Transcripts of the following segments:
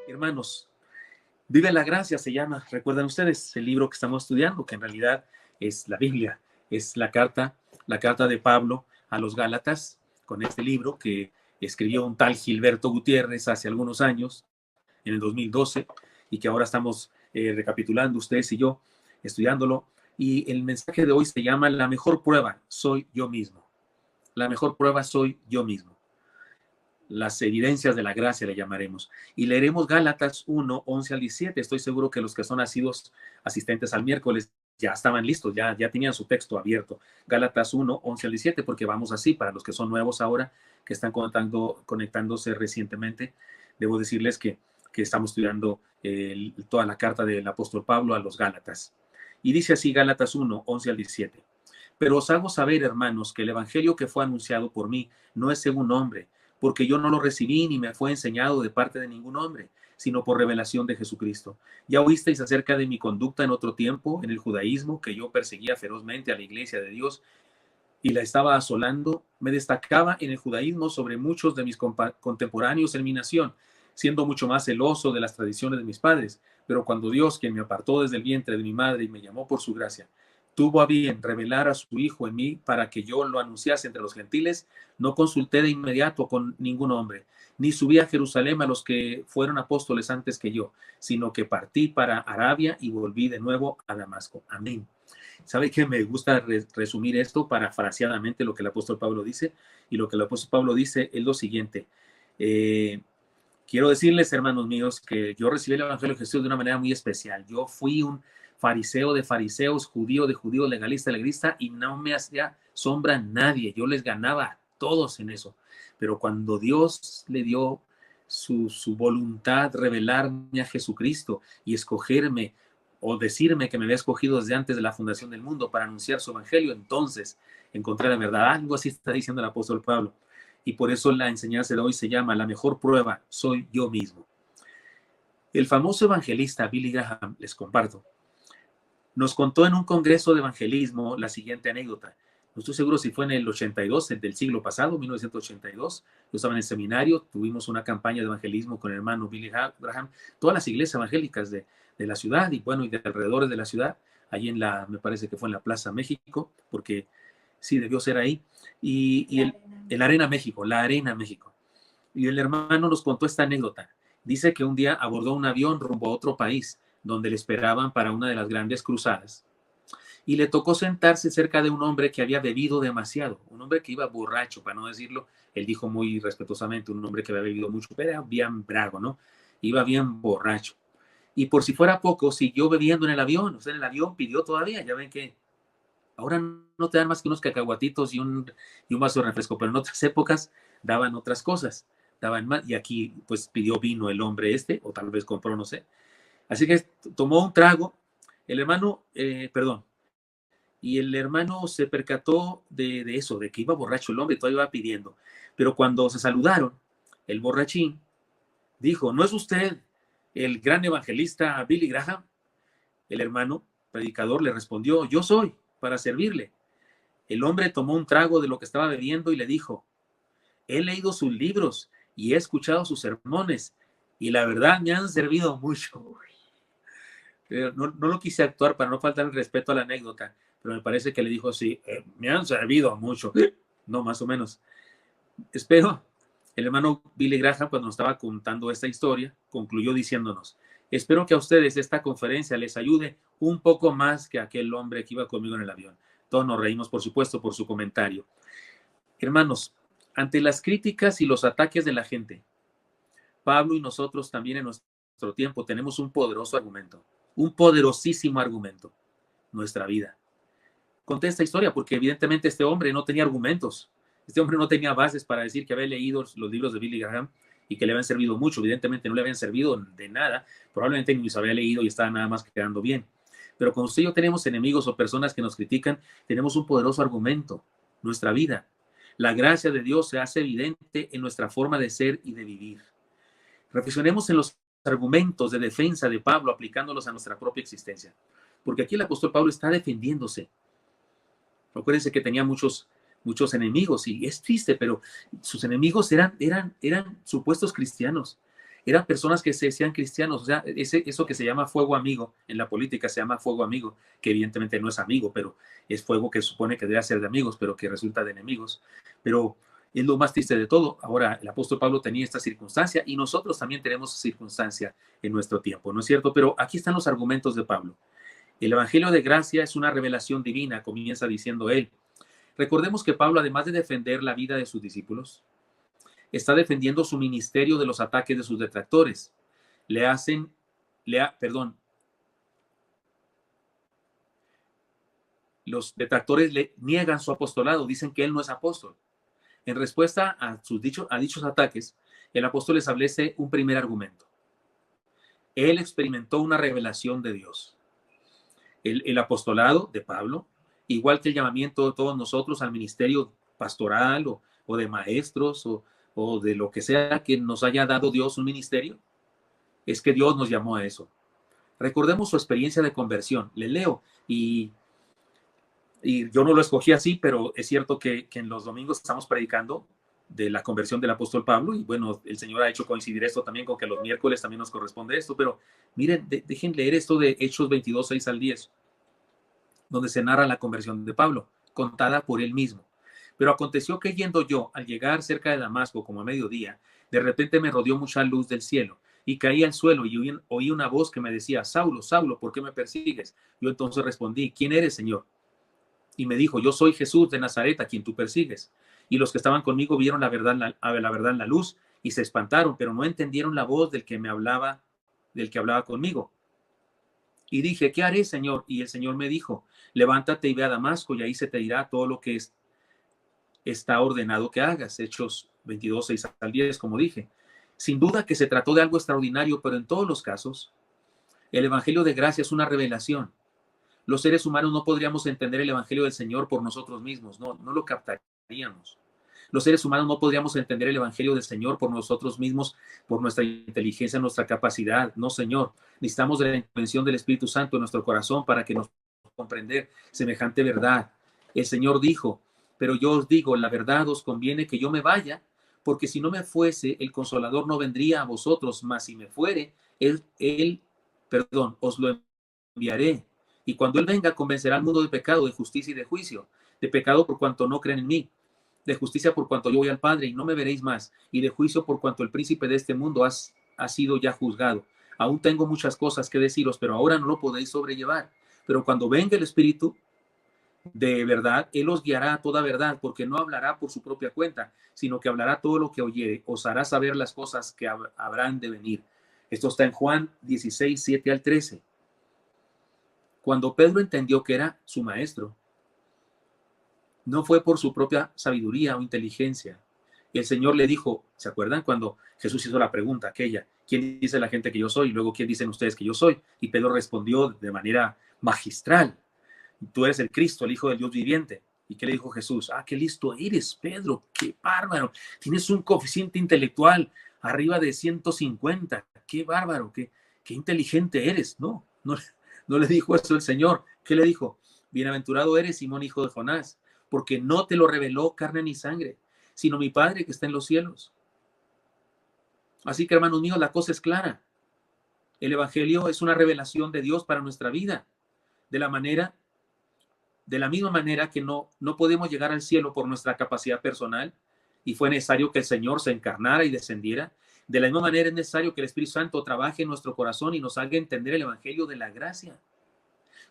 Hermanos, Vive la Gracia se llama, recuerdan ustedes, el libro que estamos estudiando, que en realidad es la Biblia, es la carta de Pablo a los Gálatas, con este libro que escribió un tal Gilberto Gutiérrez hace algunos años, en el 2012, y que ahora estamos recapitulando ustedes y yo, estudiándolo. Y el mensaje de hoy se llama La mejor prueba soy yo mismo. La mejor prueba soy yo mismo. Las evidencias de la gracia le llamaremos. Y leeremos Gálatas 1, 11 al 17. Estoy seguro que los que son asistentes al miércoles ya estaban listos, ya tenían su texto abierto. Gálatas 1, 11 al 17, porque vamos así, para los que son nuevos ahora, que están conectándose recientemente, debo decirles que estamos estudiando toda la carta del apóstol Pablo a los Gálatas. Y dice así Gálatas 1, 11 al 17. Pero os hago saber, hermanos, que el evangelio que fue anunciado por mí no es según hombre, porque yo no lo recibí ni me fue enseñado de parte de ningún hombre, sino por revelación de Jesucristo. Ya oísteis acerca de mi conducta en otro tiempo, en el judaísmo, que yo perseguía ferozmente a la iglesia de Dios y la estaba asolando. Me destacaba en el judaísmo sobre muchos de mis contemporáneos en mi nación, siendo mucho más celoso de las tradiciones de mis padres. Pero cuando Dios, quien me apartó desde el vientre de mi madre y me llamó por su gracia, tuvo a bien revelar a su Hijo en mí para que yo lo anunciase entre los gentiles, no consulté de inmediato con ningún hombre, ni subí a Jerusalén a los que fueron apóstoles antes que yo, sino que partí para Arabia y volví de nuevo a Damasco. Amén. ¿Sabe qué? Me gusta resumir esto parafraseadamente lo que el apóstol Pablo dice, y lo que el apóstol Pablo dice es lo siguiente. Quiero decirles, hermanos míos, que yo recibí el Evangelio de Jesús de una manera muy especial. Yo fui un fariseo de fariseos, judío de judíos, legalista de legalista, y no me hacía sombra a nadie. Yo les ganaba a todos en eso. Pero cuando Dios le dio su voluntad, revelarme a Jesucristo y escogerme o decirme que me había escogido desde antes de la fundación del mundo para anunciar su Evangelio, entonces encontré la verdad. Algo así está diciendo el apóstol Pablo. Y por eso la enseñanza de hoy se llama La mejor prueba soy yo mismo. El famoso evangelista Billy Graham, les comparto, nos contó en un congreso de evangelismo la siguiente anécdota. No estoy seguro si fue en el 82, del siglo pasado, 1982. Yo estaba en el seminario, tuvimos una campaña de evangelismo con el hermano Billy Graham, todas las iglesias evangélicas de la ciudad y bueno, y de alrededores de la ciudad, allí me parece que fue en la Plaza México, porque sí, debió ser ahí, y el Arena México, la Arena México. Y el hermano nos contó esta anécdota. Dice que un día abordó un avión rumbo a otro país, donde le esperaban para una de las grandes cruzadas, y le tocó sentarse cerca de un hombre que había bebido demasiado, un hombre que iba borracho, para no decirlo, él dijo muy respetuosamente, un hombre que había bebido mucho, pero era bien brago, ¿no? Iba bien borracho. Y por si fuera poco, siguió bebiendo en el avión, o sea, en el avión pidió todavía, ya ven que ahora no te dan más que unos cacahuatitos y un vaso de refresco, pero en otras épocas daban otras cosas, daban más, y aquí pues pidió vino el hombre o tal vez compró, no sé. Así que tomó un trago, el hermano, y el hermano se percató de eso, de que iba borracho el hombre, todavía iba pidiendo. Pero cuando se saludaron, el borrachín dijo, ¿no es usted el gran evangelista Billy Graham? El hermano predicador le respondió, yo soy, para servirle. El hombre tomó un trago de lo que estaba bebiendo y le dijo, he leído sus libros y he escuchado sus sermones y la verdad me han servido mucho. No lo quise actuar para no faltar el respeto a la anécdota, pero me parece que le dijo así, me han servido mucho. No, más o menos. Espero, el hermano Billy Graham, cuando nos estaba contando esta historia, concluyó diciéndonos, espero que a ustedes esta conferencia les ayude un poco más que aquel hombre que iba conmigo en el avión. Todos nos reímos, por supuesto, por su comentario. Hermanos, ante las críticas y los ataques de la gente, Pablo y nosotros también en nuestro tiempo tenemos un poderoso argumento, un poderosísimo argumento, nuestra vida. Conté esta historia porque evidentemente este hombre no tenía argumentos, este hombre no tenía bases para decir que había leído los libros de Billy Graham y que le habían servido mucho, evidentemente no le habían servido de nada, probablemente ni los había leído y estaba nada más quedando bien. Pero cuando usted y yo tenemos enemigos o personas que nos critican, tenemos un poderoso argumento, nuestra vida. La gracia de Dios se hace evidente en nuestra forma de ser y de vivir. Reflexionemos en los argumentos de defensa de Pablo aplicándolos a nuestra propia existencia. Porque aquí el apóstol Pablo está defendiéndose. Acuérdense que tenía muchos muchos enemigos, y es triste, pero sus enemigos eran supuestos cristianos, eran personas que se decían cristianos. O sea, eso que se llama fuego amigo, en la política se llama fuego amigo, que evidentemente no es amigo, pero es fuego que supone que debe ser de amigos, pero que resulta de enemigos. Pero es lo más triste de todo. Ahora, el apóstol Pablo tenía esta circunstancia y nosotros también tenemos esa circunstancia en nuestro tiempo, ¿no es cierto? Pero aquí están los argumentos de Pablo. El Evangelio de gracia es una revelación divina, comienza diciendo él. Recordemos que Pablo, además de defender la vida de sus discípulos, está defendiendo su ministerio de los ataques de sus detractores. Los detractores le niegan su apostolado, dicen que él no es apóstol. En respuesta a dichos ataques, el apóstol establece un primer argumento. Él experimentó una revelación de Dios. El apostolado de Pablo, igual que el llamamiento de todos nosotros al ministerio pastoral o de maestros o de lo que sea que nos haya dado Dios un ministerio, es que Dios nos llamó a eso. Recordemos su experiencia de conversión. Le leo y yo no lo escogí así, pero es cierto que en los domingos estamos predicando de la conversión del apóstol Pablo, y bueno, el Señor ha hecho coincidir esto también con que los miércoles también nos corresponde esto, pero miren, dejen leer esto de Hechos 22, 6 al 10, donde se narra la conversión de Pablo, contada por él mismo. Pero aconteció que yendo yo, al llegar cerca de Damasco, como a mediodía, de repente me rodeó mucha luz del cielo, y caí al suelo y oí una voz que me decía, Saulo, Saulo, ¿por qué me persigues? Yo entonces respondí, ¿quién eres, Señor? Y me dijo, yo soy Jesús de Nazaret, a quien tú persigues. Y los que estaban conmigo vieron la verdad en la luz y se espantaron, pero no entendieron la voz del que hablaba conmigo. Y dije, ¿qué haré, Señor? Y el Señor me dijo, levántate y ve a Damasco, y ahí se te dirá todo lo que está ordenado que hagas. Hechos 22, 6 al 10, como dije. Sin duda que se trató de algo extraordinario, pero en todos los casos, el Evangelio de gracia es una revelación. Los seres humanos no podríamos entender el Evangelio del Señor por nosotros mismos, no lo captaríamos. Los seres humanos no podríamos entender el Evangelio del Señor por nosotros mismos, por nuestra inteligencia, nuestra capacidad. No, Señor. Necesitamos de la intervención del Espíritu Santo en nuestro corazón para que nos comprender semejante verdad. El Señor dijo, pero yo os digo, la verdad os conviene que yo me vaya, porque si no me fuese, el Consolador no vendría a vosotros, mas si me fuere, os lo enviaré. Y cuando Él venga, convencerá al mundo de pecado, de justicia y de juicio. De pecado por cuanto no creen en mí. De justicia por cuanto yo voy al Padre y no me veréis más. Y de juicio por cuanto el príncipe de este mundo ha sido ya juzgado. Aún tengo muchas cosas que deciros, pero ahora no lo podéis sobrellevar. Pero cuando venga el Espíritu de verdad, Él os guiará a toda verdad, porque no hablará por su propia cuenta, sino que hablará todo lo que oyere. Os hará saber las cosas que habrán de venir. Esto está en Juan 16, 7 al 13. Cuando Pedro entendió que era su maestro, no fue por su propia sabiduría o inteligencia. El Señor le dijo, ¿se acuerdan cuando Jesús hizo la pregunta aquella? ¿Quién dice la gente que yo soy? Y luego, ¿quién dicen ustedes que yo soy? Y Pedro respondió de manera magistral, tú eres el Cristo, el Hijo del Dios viviente. ¿Y qué le dijo Jesús? Ah, qué listo eres, Pedro, qué bárbaro. Tienes un coeficiente intelectual arriba de 150. Qué bárbaro, qué inteligente eres. No le dijo eso el Señor. ¿Qué le dijo? Bienaventurado eres, Simón, hijo de Jonás, porque no te lo reveló carne ni sangre, sino mi Padre que está en los cielos. Así que, hermanos míos, la cosa es clara. El Evangelio es una revelación de Dios para nuestra vida. De la misma manera que no podemos llegar al cielo por nuestra capacidad personal, y fue necesario que el Señor se encarnara y descendiera. De la misma manera es necesario que el Espíritu Santo trabaje en nuestro corazón y nos haga entender el Evangelio de la gracia.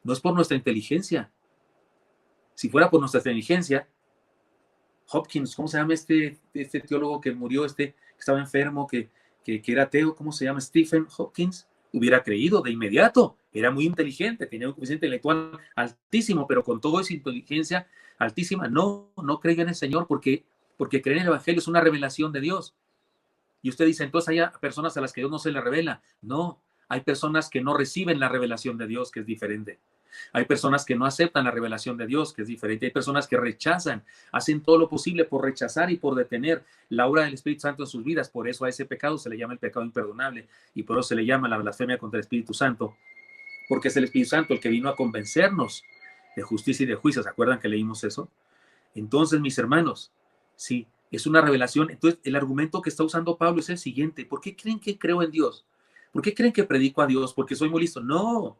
No es por nuestra inteligencia. Si fuera por nuestra inteligencia, Hopkins, ¿cómo se llama este teólogo que murió, que estaba enfermo, que era ateo? ¿Cómo se llama? Stephen Hopkins. Hubiera creído de inmediato. Era muy inteligente, tenía un coeficiente intelectual altísimo, pero con toda esa inteligencia altísima, no creía en el Señor porque creer en el Evangelio es una revelación de Dios. Y usted dice, entonces hay personas a las que Dios no se le revela. No, hay personas que no reciben la revelación de Dios, que es diferente. Hay personas que no aceptan la revelación de Dios, que es diferente. Hay personas que rechazan, hacen todo lo posible por rechazar y por detener la obra del Espíritu Santo en sus vidas. Por eso a ese pecado se le llama el pecado imperdonable y por eso se le llama la blasfemia contra el Espíritu Santo, porque es el Espíritu Santo el que vino a convencernos de justicia y de juicio. ¿Se acuerdan que leímos eso? Entonces, mis hermanos, sí, es una revelación. Entonces, el argumento que está usando Pablo es el siguiente. ¿Por qué creen que creo en Dios? ¿Por qué creen que predico a Dios? ¿Porque soy muy listo? No,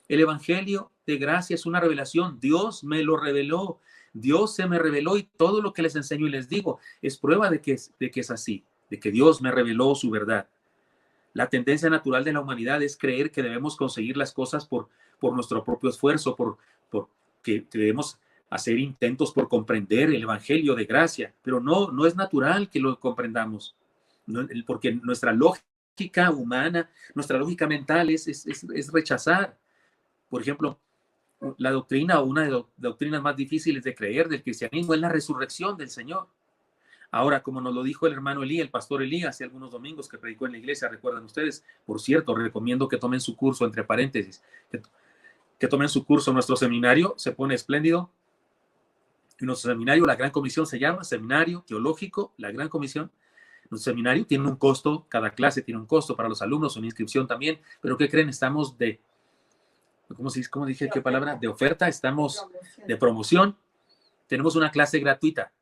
el evangelio de gracia es una revelación. Dios me lo reveló. Dios se me reveló y todo lo que les enseño y les digo es prueba de que es así, de que Dios me reveló su verdad. La tendencia natural de la humanidad es creer que debemos conseguir las cosas por nuestro propio esfuerzo, por que debemos hacer intentos por comprender el evangelio de gracia, pero no es natural que lo comprendamos, porque nuestra lógica humana, nuestra lógica mental es rechazar. Por ejemplo, la doctrina o una de las doctrinas más difíciles de creer del cristianismo es la resurrección del Señor. Ahora, como nos lo dijo el hermano Elí, el pastor Elí, hace algunos domingos que predicó en la iglesia, recuerdan ustedes, por cierto, recomiendo que tomen su curso, entre paréntesis, que tomen su curso en nuestro seminario, se pone espléndido. En nuestro seminario, la Gran Comisión se llama Seminario Teológico, la Gran Comisión. Nuestro seminario tiene un costo, cada clase tiene un costo para los alumnos, una inscripción también, pero ¿qué creen? Estamos ¿cómo dije? ¿Qué palabra? De oferta, estamos de promoción. Tenemos una clase gratuita.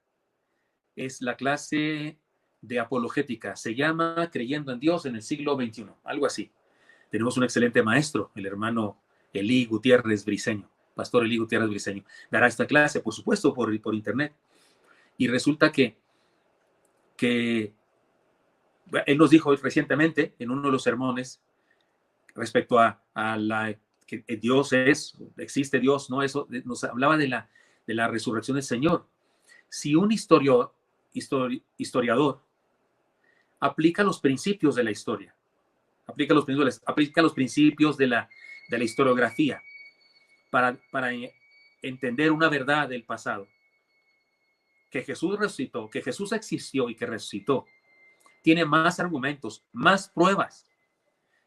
Es la clase de apologética. Se llama Creyendo en Dios en el siglo XXI, algo así. Tenemos un excelente maestro, el hermano Elí Gutiérrez Briceño, pastor Elí Gutiérrez Briceño. Dará esta clase, por supuesto, por internet. Y resulta que él nos dijo recientemente en uno de los sermones respecto a la que Dios existe Dios, ¿no? Eso nos hablaba de la resurrección del Señor. Si un historiador aplica los principios de la historia, aplica los principios de la historiografía para entender una verdad del pasado, que Jesús resucitó, que Jesús existió y que resucitó, tiene más argumentos, más pruebas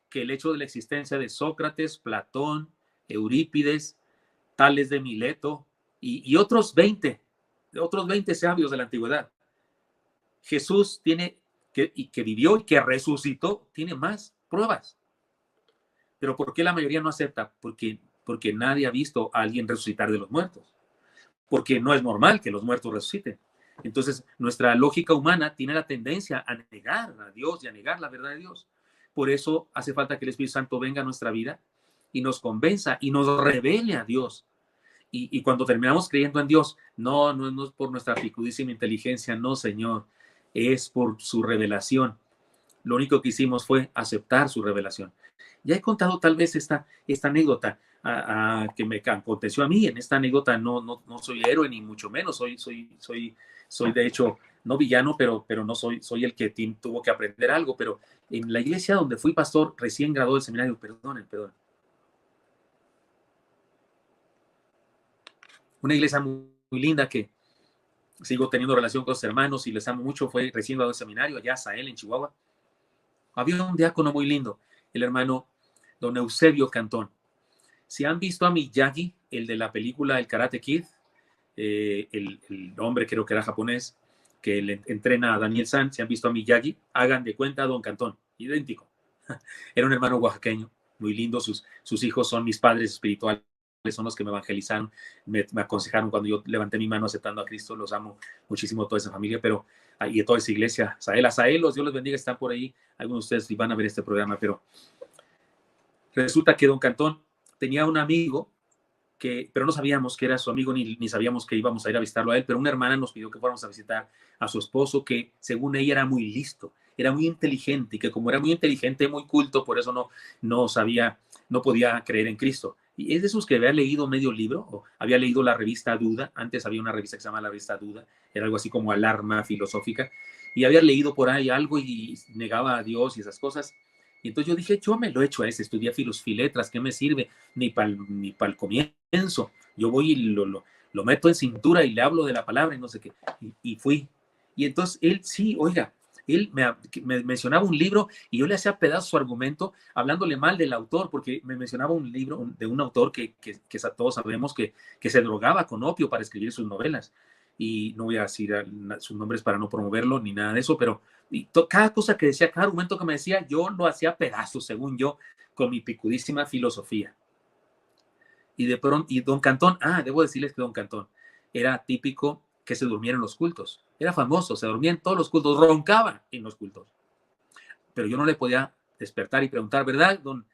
que el hecho de la existencia de Sócrates, Platón, Eurípides, Tales de Mileto y otros 20 sabios de la antigüedad. Jesús tiene que vivió y que resucitó, tiene más pruebas. Pero ¿por qué la mayoría no acepta? Porque nadie ha visto a alguien resucitar de los muertos. Porque no es normal que los muertos resuciten. Entonces, nuestra lógica humana tiene la tendencia a negar a Dios y a negar la verdad de Dios. Por eso hace falta que el Espíritu Santo venga a nuestra vida y nos convenza y nos revele a Dios. Y cuando terminamos creyendo en Dios, no es por nuestra picudísima inteligencia, no, Señor, es por su revelación. Lo único que hicimos fue aceptar su revelación. Ya he contado tal vez esta anécdota que me aconteció a mí. En esta anécdota no soy héroe ni mucho menos. Soy de hecho no villano, pero no soy el que tuvo que aprender algo. Pero en la iglesia donde fui pastor, recién graduado del seminario, perdón. Una iglesia muy linda que sigo teniendo relación con los hermanos y les amo mucho. Fue recién graduado del seminario allá, Sael, en Chihuahua. Había un diácono muy lindo, el hermano don Eusebio Cantón. Si han visto a Miyagi, el de la película El Karate Kid, el hombre creo que era japonés, que le entrena a Daniel San, si han visto a Miyagi, hagan de cuenta a don Cantón, idéntico. Era un hermano oaxaqueño, muy lindo, sus hijos son mis padres espirituales, son los que me evangelizaron, me aconsejaron cuando yo levanté mi mano aceptando a Cristo. Los amo muchísimo, toda esa familia, pero y de toda esa iglesia. Sael, Dios los bendiga, están por ahí, algunos de ustedes van a ver este programa, pero resulta que don Cantón tenía un amigo pero no sabíamos que era su amigo, ni sabíamos que íbamos a ir a visitarlo a él, pero una hermana nos pidió que fuéramos a visitar a su esposo, que según ella era muy listo, era muy inteligente, y que como era muy inteligente, muy culto, por eso no podía creer en Cristo. Y es de esos que había leído medio libro, o había leído la revista Duda. Antes había una revista que se llama la revista Duda, era algo así como alarma filosófica, y había leído por ahí algo y negaba a Dios y esas cosas. Y entonces yo dije, yo me lo he hecho a ese, estudié filosofía, letras, ¿qué me sirve? Ni para el comienzo. Yo voy y lo meto en cintura y le hablo de la palabra y no sé qué. Y fui. Y entonces él, sí, oiga, él me mencionaba un libro y yo le hacía pedazo su argumento hablándole mal del autor, porque me mencionaba un libro de un autor que todos sabemos que se drogaba con opio para escribir sus novelas. Y no voy a decir sus nombres para no promoverlo ni nada de eso, pero cada cosa que decía, cada argumento que me decía, yo lo hacía pedazos, según yo, con mi picudísima filosofía. Y de pronto, y don Cantón, debo decirles que don Cantón era típico que se durmiera en los cultos. Era famoso, se dormía en todos los cultos, roncaba en los cultos. Pero yo no le podía despertar y preguntar, ¿verdad, don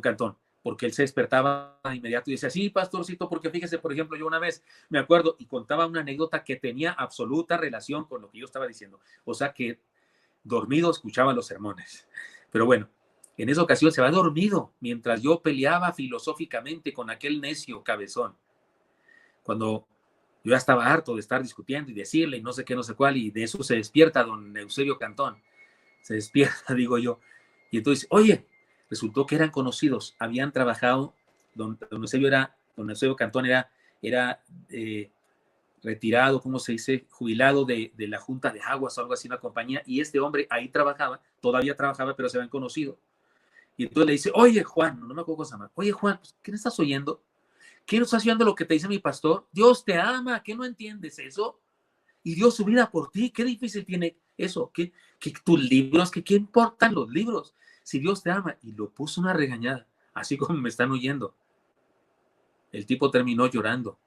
Cantón? Porque él se despertaba de inmediato y decía, sí, pastorcito, porque fíjese, por ejemplo, yo una vez me acuerdo y contaba una anécdota que tenía absoluta relación con lo que yo estaba diciendo. O sea que dormido escuchaba los sermones. Pero bueno, en esa ocasión se va dormido mientras yo peleaba filosóficamente con aquel necio cabezón. Cuando yo ya estaba harto de estar discutiendo y decirle y no sé qué, no sé cuál, y de eso se despierta don Eusebio Cantón. Se despierta, digo yo. Y entonces, oye, resultó que eran conocidos, habían trabajado, don Eusebio Cantón era retirado, ¿cómo se dice? Jubilado de la Junta de Aguas o algo así, una compañía, y este hombre ahí trabajaba, todavía trabajaba, pero se habían conocido. Y entonces le dice, oye, Juan, no me acuerdo cómo se llama, oye, Juan, ¿qué no estás oyendo? ¿Qué no estás oyendo lo que te dice mi pastor? Dios te ama, ¿qué no entiendes eso? Y dio su vida por ti, qué difícil tiene eso, que tus libros, que qué importan los libros, si Dios te ama. Y lo puso una regañada, así como me están oyendo. El tipo terminó llorando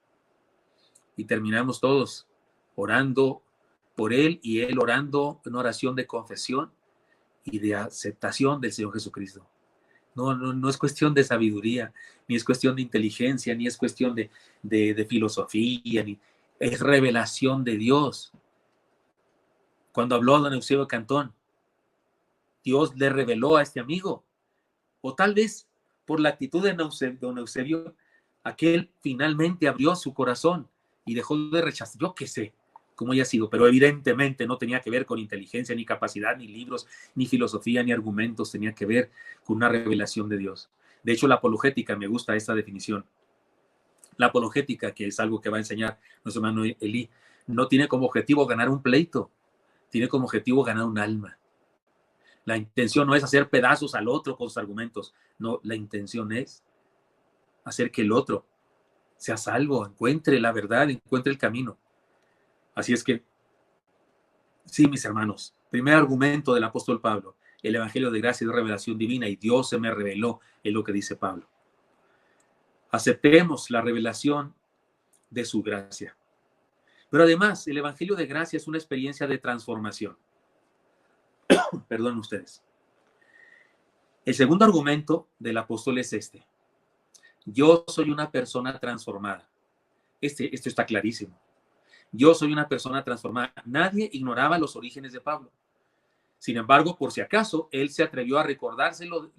y terminamos todos orando por él y él orando en oración de confesión y de aceptación del Señor Jesucristo. No es cuestión de sabiduría, ni es cuestión de inteligencia, ni es cuestión de filosofía, ni es revelación de Dios. Cuando habló don Eusebio Cantón, Dios le reveló a este amigo, o tal vez por la actitud de don Eusebio, aquel finalmente abrió su corazón y dejó de rechazar, yo qué sé cómo haya sido, pero evidentemente no tenía que ver con inteligencia, ni capacidad, ni libros, ni filosofía, ni argumentos, tenía que ver con una revelación de Dios. De hecho, la apologética, me gusta esta definición. La apologética, que es algo que va a enseñar nuestro hermano Elí, no tiene como objetivo ganar un pleito, tiene como objetivo ganar un alma. La intención no es hacer pedazos al otro con sus argumentos, no, la intención es hacer que el otro sea salvo, encuentre la verdad, encuentre el camino. Así es que, sí, mis hermanos, primer argumento del apóstol Pablo, el evangelio de gracia y de revelación divina, y Dios se me reveló, es lo que dice Pablo. Aceptemos la revelación de su gracia. Pero además, el evangelio de gracia es una experiencia de transformación. Perdonen ustedes. El segundo argumento del apóstol es este. Yo soy una persona transformada. Esto está clarísimo. Yo soy una persona transformada. Nadie ignoraba los orígenes de Pablo. Sin embargo, por si acaso, él se atrevió a recordarlo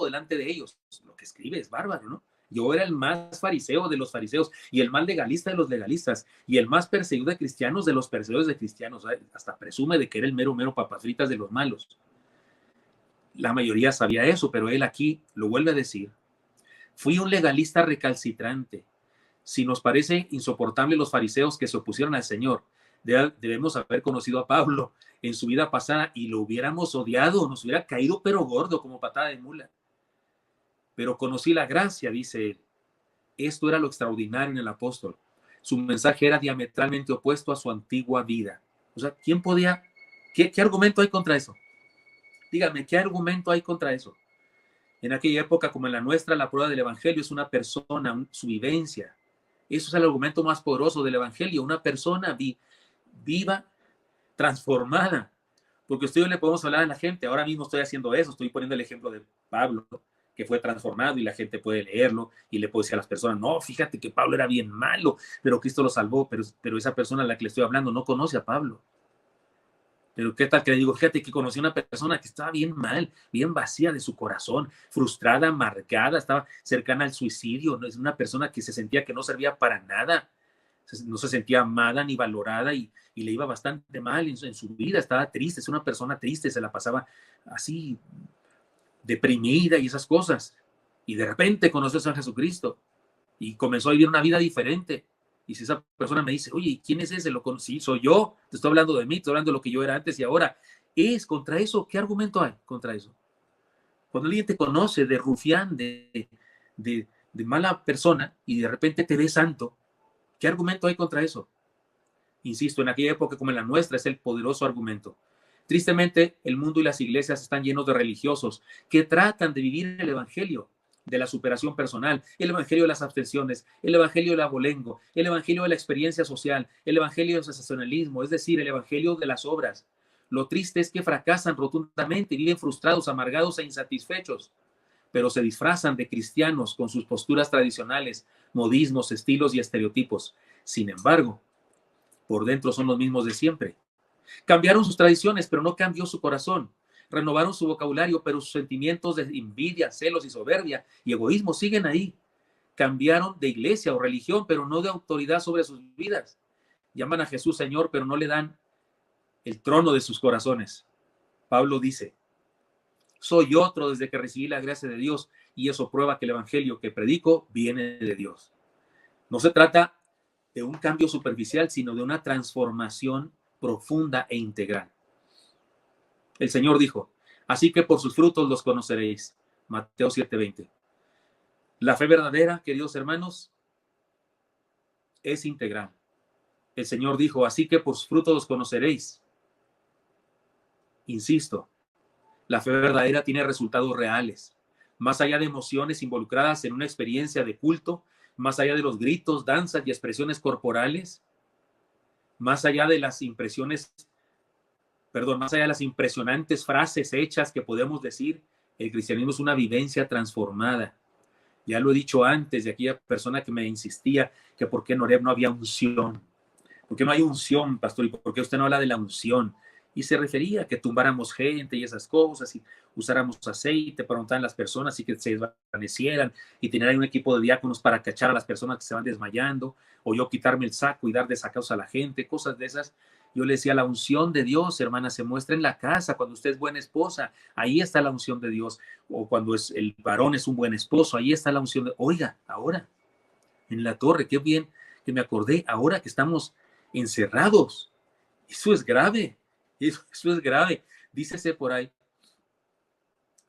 delante de ellos. Lo que escribe es bárbaro, ¿no? Yo era el más fariseo de los fariseos y el más legalista de los legalistas y el más perseguido de cristianos de los perseguidores de cristianos. Hasta presume de que era el mero papas fritas de los malos. La mayoría sabía eso, pero él aquí lo vuelve a decir. Fui un legalista recalcitrante. Si nos parece insoportable los fariseos que se opusieron al Señor, debemos haber conocido a Pablo en su vida pasada y lo hubiéramos odiado, nos hubiera caído pero gordo como patada de mula. Pero conocí la gracia, dice él. Esto era lo extraordinario en el apóstol. Su mensaje era diametralmente opuesto a su antigua vida. O sea, ¿quién podía? ¿Qué argumento hay contra eso? Dígame, ¿qué argumento hay contra eso? En aquella época, como en la nuestra, la prueba del evangelio es una persona, su vivencia. Eso es el argumento más poderoso del evangelio, una persona viva, transformada. Porque usted le podemos hablar a la gente, ahora mismo estoy haciendo eso, estoy poniendo el ejemplo de Pablo, que fue transformado y la gente puede leerlo y le puede decir a las personas, no, fíjate que Pablo era bien malo, pero Cristo lo salvó, pero esa persona a la que le estoy hablando no conoce a Pablo. Pero qué tal que le digo, fíjate que conocí a una persona que estaba bien mal, bien vacía de su corazón, frustrada, amargada, estaba cercana al suicidio, es una persona que se sentía que no servía para nada, no se sentía amada ni valorada y le iba bastante mal en su vida, estaba triste, es una persona triste, se la pasaba así deprimida y esas cosas. Y de repente conoció a San Jesucristo y comenzó a vivir una vida diferente. Y si esa persona me dice, oye, ¿quién es ese? Lo conocí, soy yo, te estoy hablando de mí, te estoy hablando de lo que yo era antes y ahora. Es contra eso, ¿qué argumento hay contra eso? Cuando alguien te conoce de rufián, de mala persona y de repente te ve santo, ¿qué argumento hay contra eso? Insisto, en aquella época como en la nuestra es el poderoso argumento. Tristemente, el mundo y las iglesias están llenos de religiosos que tratan de vivir el evangelio de la superación personal, el evangelio de las abstenciones, el evangelio del abolengo, el evangelio de la experiencia social, el evangelio del sensacionalismo, es decir, el evangelio de las obras. Lo triste es que fracasan rotundamente y viven frustrados, amargados e insatisfechos, pero se disfrazan de cristianos con sus posturas tradicionales, modismos, estilos y estereotipos. Sin embargo, por dentro son los mismos de siempre. Cambiaron sus tradiciones, pero no cambió su corazón. Renovaron su vocabulario, pero sus sentimientos de envidia, celos y soberbia y egoísmo siguen ahí. Cambiaron de iglesia o religión, pero no de autoridad sobre sus vidas. Llaman a Jesús Señor, pero no le dan el trono de sus corazones. Pablo dice, soy otro desde que recibí la gracia de Dios, y eso prueba que el evangelio que predico viene de Dios. No se trata de un cambio superficial, sino de una transformación profunda e integral. El Señor dijo, así que por sus frutos los conoceréis. Mateo 7:20. La fe verdadera, queridos hermanos, es integral. El Señor dijo, así que por sus frutos los conoceréis. Insisto, la fe verdadera tiene resultados reales, más allá de emociones involucradas en una experiencia de culto, más allá de los gritos, danzas y expresiones corporales, más allá de las más allá de las impresionantes frases hechas que podemos decir, el cristianismo es una vivencia transformada. Ya lo he dicho antes de aquella persona que me insistía que por qué en Oreb no había unción. ¿Por qué no hay unción, pastor? ¿Y por qué usted no habla de la unción? Y se refería a que tumbáramos gente y esas cosas, y usáramos aceite para untar a las personas y que se desvanecieran, y tener ahí un equipo de diáconos para cachar a las personas que se van desmayando, o yo quitarme el saco y dar desacados a la gente, cosas de esas. Yo le decía, la unción de Dios, hermana, se muestra en la casa, cuando usted es buena esposa, ahí está la unción de Dios, o cuando el varón es un buen esposo, ahí está la unción de, oiga, ahora, en la torre, qué bien que me acordé, ahora que estamos encerrados, eso es grave, eso es grave. Dícese por ahí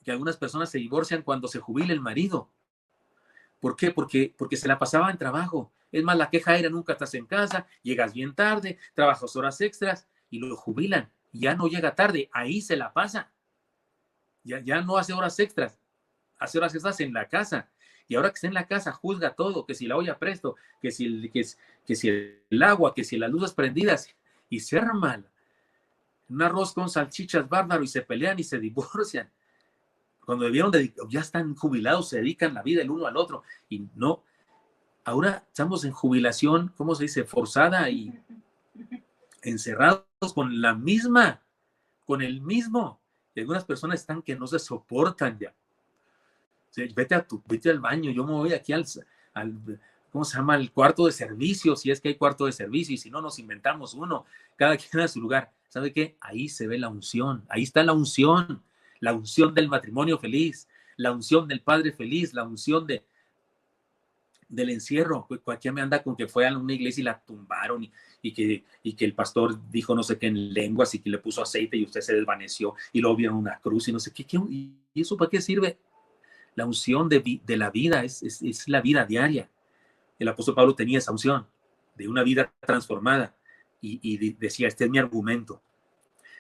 que algunas personas se divorcian cuando se jubila el marido. ¿Por qué? Porque se la pasaba en trabajo. Es más, la queja era nunca estás en casa, llegas bien tarde, trabajas horas extras y lo jubilan. Ya no llega tarde, ahí se la pasa. Ya no hace horas extras, hace horas extras en la casa. Y ahora que está en la casa, juzga todo, que si la olla presto, que si el agua, que si las luces prendidas, y se arma un arroz con salchichas bárbaro y se pelean y se divorcian. Cuando debieron ya están jubilados, se dedican la vida el uno al otro. Y no, ahora estamos en jubilación, ¿cómo se dice? Forzada y encerrados con el mismo. Y algunas personas están que no se soportan ya. O sea, vete al baño, yo me voy aquí al ¿cómo se llama? El cuarto de servicio, si es que hay cuarto de servicio, y si no, nos inventamos uno, cada quien a su lugar. ¿Sabe qué? Ahí se ve la unción, ahí está la unción del matrimonio feliz, la unción del padre feliz, la unción del encierro. Cualquiera me anda con que fue a una iglesia y la tumbaron y que el pastor dijo no sé qué en lenguas y que le puso aceite y usted se desvaneció y luego vieron una cruz y no sé qué. ¿Y eso para qué sirve? La unción de la vida es la vida diaria. El apóstol Pablo tenía esa unción de una vida transformada y decía, este es mi argumento.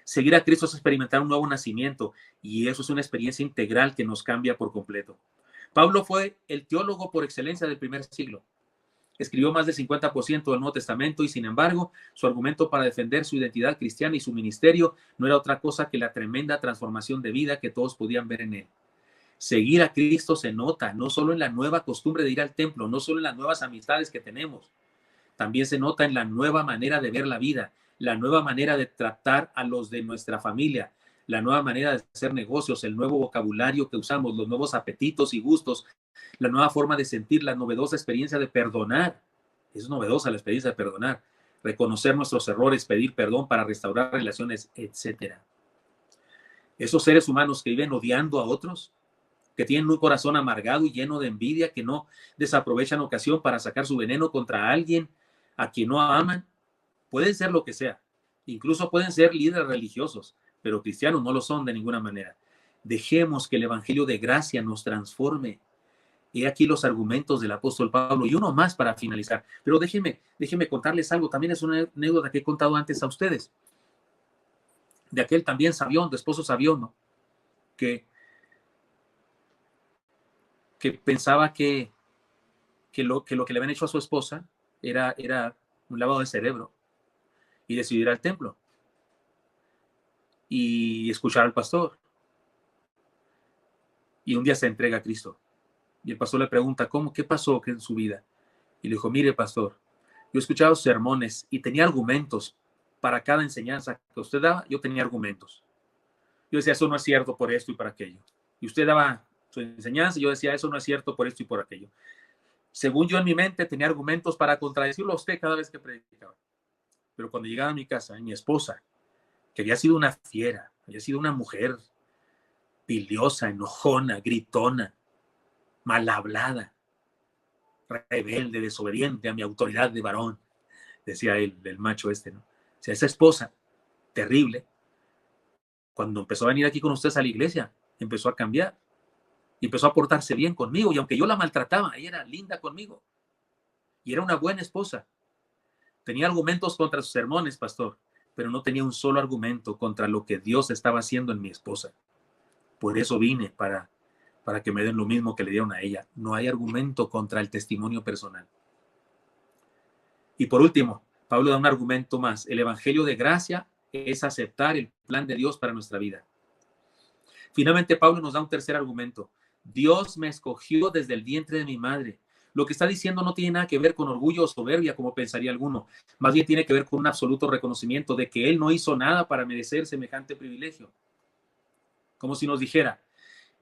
Seguir a Cristo es experimentar un nuevo nacimiento y eso es una experiencia integral que nos cambia por completo. Pablo fue el teólogo por excelencia del primer siglo. Escribió más del 50% del Nuevo Testamento y sin embargo su argumento para defender su identidad cristiana y su ministerio no era otra cosa que la tremenda transformación de vida que todos podían ver en él. Seguir a Cristo se nota no solo en la nueva costumbre de ir al templo, no solo en las nuevas amistades que tenemos, también se nota en la nueva manera de ver la vida, la nueva manera de tratar a los de nuestra familia, la nueva manera de hacer negocios, el nuevo vocabulario que usamos, los nuevos apetitos y gustos, la nueva forma de sentir, la novedosa experiencia de perdonar. Es novedosa la experiencia de perdonar, reconocer nuestros errores, pedir perdón para restaurar relaciones, etcétera. Esos seres humanos que viven odiando a otros, que tienen un corazón amargado y lleno de envidia, que no desaprovechan ocasión para sacar su veneno contra alguien a quien no aman, pueden ser lo que sea, incluso pueden ser líderes religiosos, pero cristianos no lo son de ninguna manera. Dejemos que el evangelio de gracia nos transforme. He aquí los argumentos del apóstol Pablo y uno más para finalizar, pero déjenme contarles algo, también es una anécdota que he contado antes a ustedes, de aquel también sabiondo, esposo sabiondo, que que pensaba que lo que le habían hecho a su esposa era un lavado de cerebro, y decidió ir al templo y escuchar al pastor. Y un día se entrega a Cristo. Y el pastor le pregunta, ¿cómo? ¿Qué pasó en su vida? Y le dijo, mire, pastor, yo he escuchado sermones y tenía argumentos para cada enseñanza que usted daba. Yo tenía argumentos. Yo decía, eso no es cierto por esto y por aquello. Y usted daba su enseñanza y yo decía, eso no es cierto por esto y por aquello. Según yo en mi mente tenía argumentos para contradecirlo a usted cada vez que predicaba. Pero cuando llegaba a mi casa, mi esposa, que había sido una fiera, había sido una mujer piliosa, enojona, gritona, mal hablada, rebelde, desobediente a mi autoridad de varón, decía él, el macho este, ¿no? O sea, esa esposa terrible, cuando empezó a venir aquí con ustedes a la iglesia, empezó a cambiar y empezó a portarse bien conmigo. Y aunque yo la maltrataba, ella era linda conmigo y era una buena esposa. Tenía argumentos contra sus sermones, pastor, pero no tenía un solo argumento contra lo que Dios estaba haciendo en mi esposa. Por eso vine, para que me den lo mismo que le dieron a ella. No hay argumento contra el testimonio personal. Y por último, Pablo da un argumento más. El evangelio de gracia es aceptar el plan de Dios para nuestra vida. Finalmente, Pablo nos da un tercer argumento. Dios me escogió desde el vientre de mi madre. Lo que está diciendo no tiene nada que ver con orgullo o soberbia, como pensaría alguno. Más bien tiene que ver con un absoluto reconocimiento de que él no hizo nada para merecer semejante privilegio. Como si nos dijera,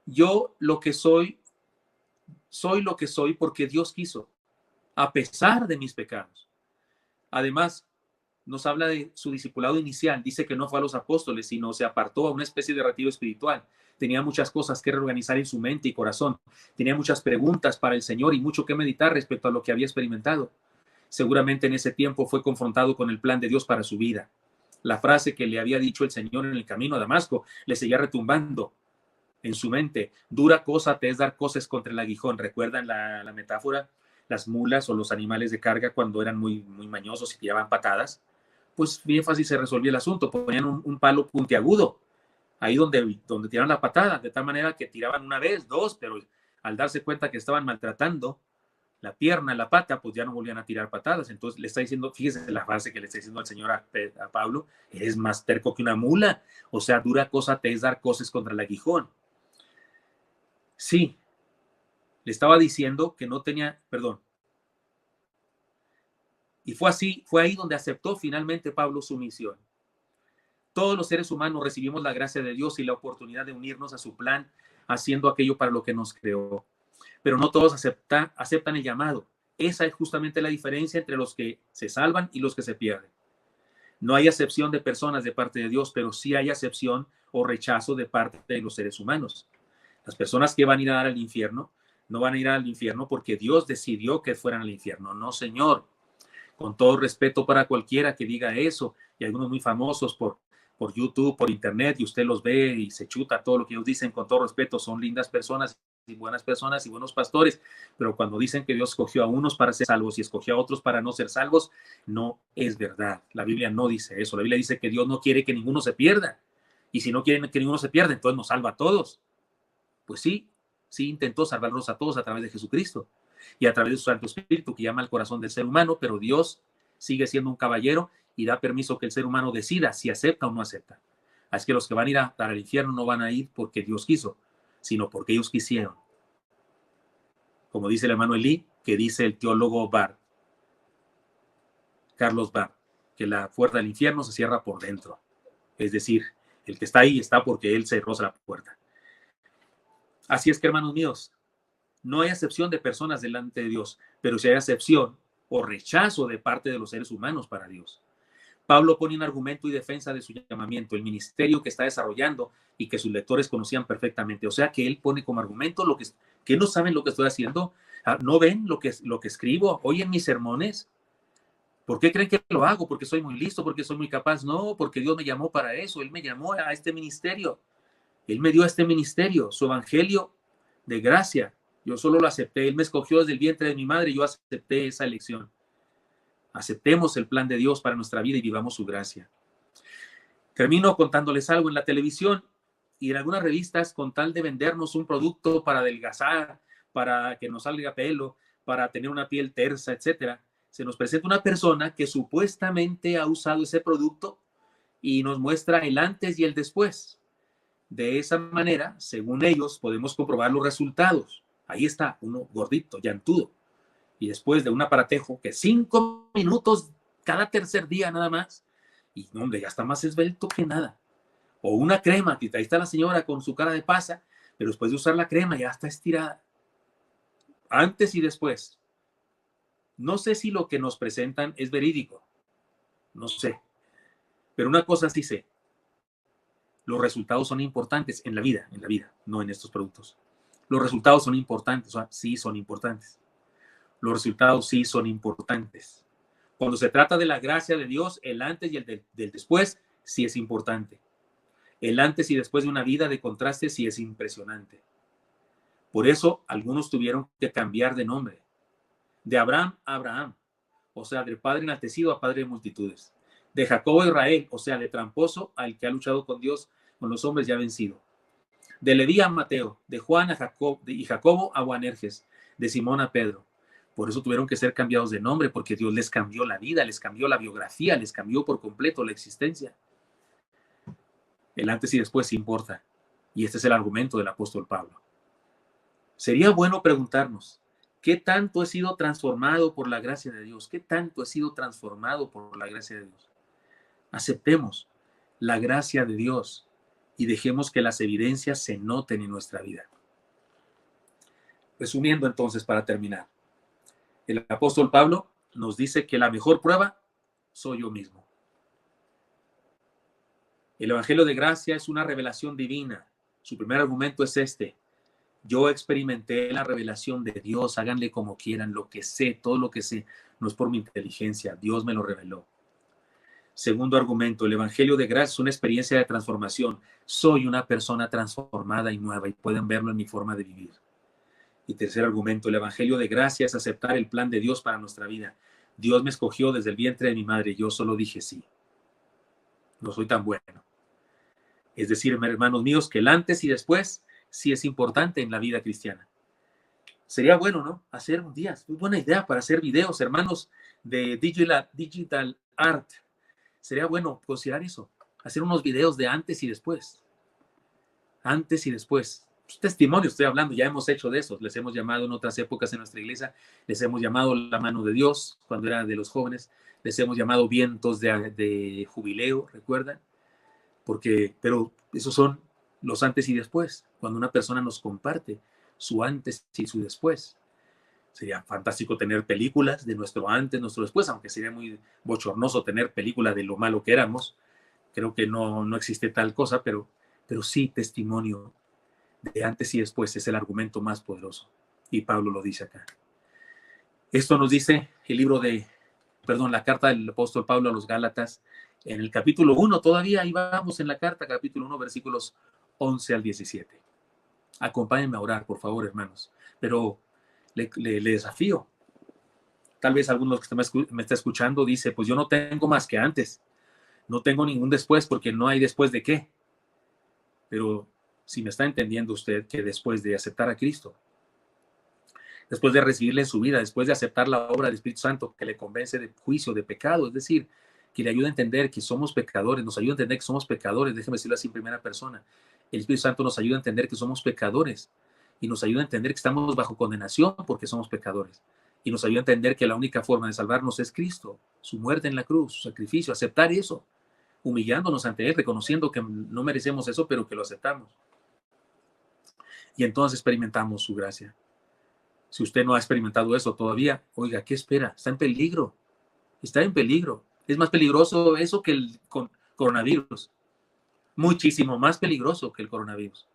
yo lo que soy lo que soy porque Dios quiso, a pesar de mis pecados. Además, nos habla de su discipulado inicial. Dice que no fue a los apóstoles, sino se apartó a una especie de retiro espiritual. Tenía muchas cosas que reorganizar en su mente y corazón. Tenía muchas preguntas para el Señor y mucho que meditar respecto a lo que había experimentado. Seguramente en ese tiempo fue confrontado con el plan de Dios para su vida. La frase que le había dicho el Señor en el camino a Damasco le seguía retumbando en su mente. Dura cosa te es dar coces contra el aguijón. ¿Recuerdan la metáfora? Las mulas o los animales de carga cuando eran muy mañosos y tiraban patadas. Pues bien fácil se resolvía el asunto. Ponían un palo puntiagudo ahí donde tiraban la patada, de tal manera que tiraban una vez, dos, pero al darse cuenta que estaban maltratando la pierna, la pata, pues ya no volvían a tirar patadas. Entonces le está diciendo, fíjese la frase que le está diciendo al Señor a Pablo, eres más terco que una mula. O sea, dura cosa te es dar coces contra el aguijón. Sí, le estaba diciendo que no tenía, perdón. Y fue ahí donde aceptó finalmente Pablo su misión. Todos los seres humanos recibimos la gracia de Dios y la oportunidad de unirnos a su plan, haciendo aquello para lo que nos creó. Pero no todos aceptan el llamado. Esa es justamente la diferencia entre los que se salvan y los que se pierden. No hay acepción de personas de parte de Dios, pero sí hay acepción o rechazo de parte de los seres humanos. Las personas que van a ir a dar al infierno, no van a ir al infierno porque Dios decidió que fueran al infierno. No, Señor. Con todo respeto para cualquiera que diga eso, y algunos muy famosos por YouTube, por internet, y usted los ve y se chuta todo lo que ellos dicen, con todo respeto, son lindas personas y buenos pastores, pero cuando dicen que Dios escogió a unos para ser salvos y escogió a otros para no ser salvos, no es verdad. La Biblia no dice eso. La Biblia dice que Dios no quiere que ninguno se pierda, y si no quiere que ninguno se pierda, entonces nos salva a todos. Pues sí intentó salvarlos a todos a través de Jesucristo y a través de su Santo Espíritu que llama al corazón del ser humano, pero Dios sigue siendo un caballero y da permiso que el ser humano decida si acepta o no acepta. Así que los que van a ir a dar al infierno no van a ir porque Dios quiso, sino porque ellos quisieron. Como dice el hermano Elí, que dice el teólogo Carlos Barth, que la puerta del infierno se cierra por dentro. Es decir, el que está ahí está porque él cerró la puerta. Así es que, hermanos míos, no hay acepción de personas delante de Dios, pero sí hay acepción o rechazo de parte de los seres humanos para Dios. Pablo pone un argumento y defensa de su llamamiento, el ministerio que está desarrollando y que sus lectores conocían perfectamente. O sea que él pone como argumento que no saben lo que estoy haciendo, no ven lo que escribo, oyen mis sermones. ¿Por qué creen que lo hago? Porque soy muy listo, porque soy muy capaz. No, porque Dios me llamó para eso. Él me llamó a este ministerio. Él me dio a este ministerio, su evangelio de gracia. Yo solo lo acepté. Él me escogió desde el vientre de mi madre y yo acepté esa elección. Aceptemos el plan de Dios para nuestra vida y vivamos su gracia. Termino contándoles algo. En la televisión y en algunas revistas, con tal de vendernos un producto para adelgazar, para que nos salga pelo, para tener una piel tersa, etcétera. Se nos presenta una persona que supuestamente ha usado ese producto y nos muestra el antes y el después. De esa manera, según ellos, podemos comprobar los resultados. Ahí está, uno gordito, llantudo. Y después de un aparatejo que 5 minutos cada tercer día nada más, y no, hombre, ya está más esbelto que nada. O una crema, que ahí está la señora con su cara de pasa, pero después de usar la crema ya está estirada. Antes y después. No sé si lo que nos presentan es verídico, no sé, pero una cosa sí sé, los resultados son importantes en la vida, no en estos productos. Los resultados son importantes, o sea, sí son importantes. Los resultados sí son importantes. Cuando se trata de la gracia de Dios, el antes y el del después sí es importante. El antes y después de una vida de contraste sí es impresionante. Por eso algunos tuvieron que cambiar de nombre. De Abraham a Abraham, o sea, del padre enaltecido a padre de multitudes. De Jacobo a Israel, o sea, de tramposo al que ha luchado con Dios, con los hombres ya vencido. De Leví a Mateo, de Juan a Jacob, y Jacobo a Boanerges, de Simón a Pedro. Por eso tuvieron que ser cambiados de nombre, porque Dios les cambió la vida, les cambió la biografía, les cambió por completo la existencia. El antes y después importa. Y este es el argumento del apóstol Pablo. Sería bueno preguntarnos, ¿qué tanto he sido transformado por la gracia de Dios? ¿Qué tanto he sido transformado por la gracia de Dios? Aceptemos la gracia de Dios y dejemos que las evidencias se noten en nuestra vida. Resumiendo entonces, para terminar, el apóstol Pablo nos dice que la mejor prueba soy yo mismo. El Evangelio de Gracia es una revelación divina. Su primer argumento es este: yo experimenté la revelación de Dios, háganle como quieran, lo que sé, todo lo que sé, no es por mi inteligencia, Dios me lo reveló. Segundo argumento, el Evangelio de Gracia es una experiencia de transformación. Soy una persona transformada y nueva y pueden verlo en mi forma de vivir. Y tercer argumento, el Evangelio de Gracia es aceptar el plan de Dios para nuestra vida. Dios me escogió desde el vientre de mi madre, yo solo dije sí. No soy tan bueno. Es decir, hermanos míos, que el antes y después sí es importante en la vida cristiana. Sería bueno, ¿no? Hacer un día, muy buena idea para hacer videos, hermanos, de digital art. Sería bueno considerar eso, hacer unos videos de antes y después. Antes y después. Testimonios estoy hablando, ya hemos hecho de eso, les hemos llamado en otras épocas en nuestra iglesia, les hemos llamado la mano de Dios cuando era de los jóvenes, les hemos llamado vientos de jubileo, ¿recuerdan? Pero esos son los antes y después, cuando una persona nos comparte su antes y su después. Sería fantástico tener películas de nuestro antes, nuestro después, aunque sería muy bochornoso tener películas de lo malo que éramos. Creo que no existe tal cosa, pero sí testimonio de antes y después es el argumento más poderoso. Y Pablo lo dice acá. Esto nos dice la carta del apóstol Pablo a los Gálatas, en el capítulo 1, todavía ahí vamos en la carta, capítulo 1, versículos 11 al 17. Acompáñenme a orar, por favor, hermanos. Pero le desafío. Tal vez alguno que me está escuchando dice, pues yo no tengo más que antes. No tengo ningún después porque no hay después de qué. Pero si me está entendiendo usted que después de aceptar a Cristo, después de recibirle en su vida, después de aceptar la obra del Espíritu Santo que le convence de juicio, de pecado, es decir, que le ayuda a entender que somos pecadores, nos ayuda a entender que somos pecadores, déjeme decirlo así en primera persona. El Espíritu Santo nos ayuda a entender que somos pecadores y nos ayuda a entender que estamos bajo condenación porque somos pecadores. Y nos ayuda a entender que la única forma de salvarnos es Cristo, su muerte en la cruz, su sacrificio, aceptar eso, humillándonos ante Él, reconociendo que no merecemos eso, pero que lo aceptamos. Y entonces experimentamos su gracia. Si usted no ha experimentado eso todavía, oiga, ¿qué espera? Está en peligro. Está en peligro. Es más peligroso eso que el coronavirus. Muchísimo más peligroso que el coronavirus.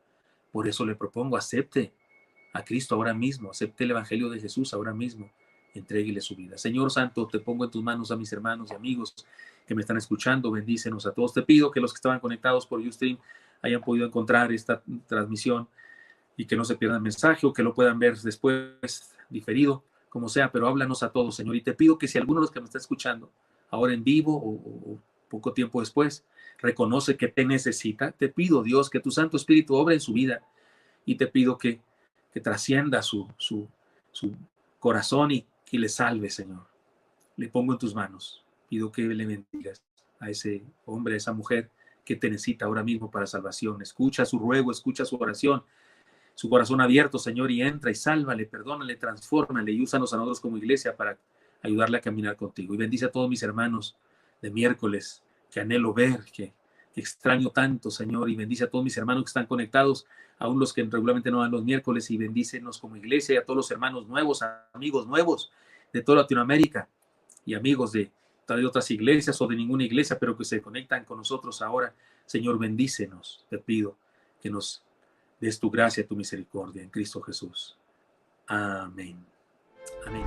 Por eso le propongo, acepte a Cristo ahora mismo, acepte el Evangelio de Jesús ahora mismo, entréguele su vida. Señor Santo, te pongo en tus manos a mis hermanos y amigos que me están escuchando, bendícenos a todos. Te pido que los que estaban conectados por Ustream hayan podido encontrar esta transmisión y que no se pierdan el mensaje o que lo puedan ver después diferido, como sea, pero háblanos a todos, Señor. Y te pido que si alguno de los que me está escuchando ahora en vivo o poco tiempo después reconoce que te necesita, te pido, Dios, que tu Santo Espíritu obre en su vida y te pido que que trascienda su corazón y que le salve, Señor. Le pongo en tus manos. Pido que le bendigas a ese hombre, a esa mujer que te necesita ahora mismo para salvación. Escucha su ruego, escucha su oración, su corazón abierto, Señor, y entra y sálvale, perdónale, transfórmale y úsanos a nosotros como iglesia para ayudarle a caminar contigo. Y bendice a todos mis hermanos de miércoles, que anhelo ver, que extraño tanto, Señor, y bendice a todos mis hermanos que están conectados, aún los que regularmente no van los miércoles, y bendícenos como iglesia y a todos los hermanos nuevos, amigos nuevos de toda Latinoamérica y amigos de otras iglesias o de ninguna iglesia, pero que se conectan con nosotros ahora. Señor, bendícenos, te pido que nos des tu gracia, tu misericordia en Cristo Jesús. Amén. Amén.